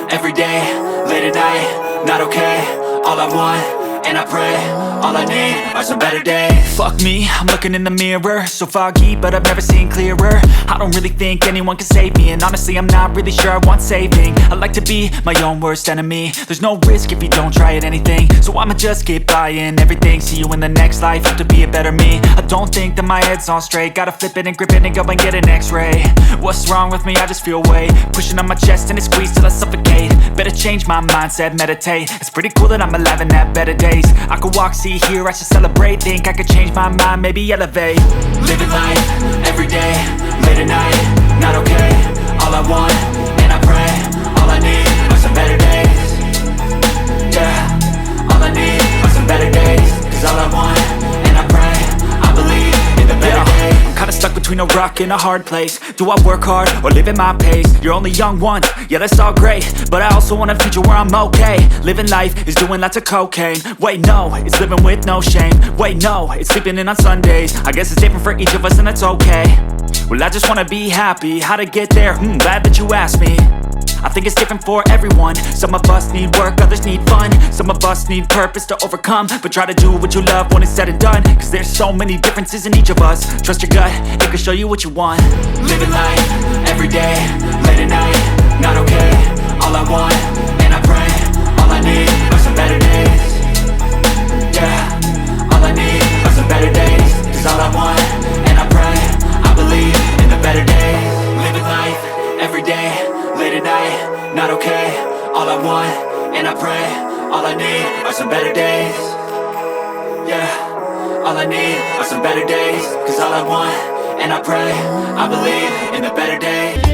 every day, late at night, not okay. All I want, and I pray, all I need are some better days. Fuck me, I'm looking in the mirror, so foggy, but I've never seen clearer. I don't really think anyone can save me, and honestly I'm not really sure I want saving. I like to be my own worst enemy. There's no risk if you don't try at anything, so I'ma just keep buying everything. See you in the next life, have to be a better me. I don't think that my head's on straight, gotta flip it and grip it and go and get an x-ray. What's wrong with me? I just feel weight pushing on my chest and it squeezes till I suffocate. Better change my mindset, meditate. It's pretty cool that I'm alive and have better days. I could walk, see, hear, I should celebrate. Think I could change my mind, maybe elevate. Living life, every day, late at night, not okay. All I want, and I pray, all I need are some better days. Yeah, all I need are some better days. Cause all I want, and I pray, I believe in the better days. I'm kinda stuck between a rock and a hard place. Do I work hard or live at my pace? You're only young once, yeah that's all great, but I also want a future where I'm okay. Living life is doing lots of cocaine. Wait no, it's living with no shame. Wait no, it's sleeping in on Sundays. I guess it's different for each of us and that's okay. Well I just wanna be happy, how to get there? Glad that you asked me. I think it's different for everyone. Some of us need work, others need fun. Some of us need purpose to overcome. But try to do what you love when it's said and done. Cause there's so many differences in each of us. Trust your gut, it can show you what you want. Living life, every day, late at night, not okay. All I want, and I pray, all I need are some better days. Yeah, all I need are some better days. Cause all I want, and I pray, I believe in the better days. Living life, every day, late at night, not okay. All I want, and I pray, all I need are some better days. Yeah, all I need are some better days. Cause all I want, and I pray, I believe in the better days.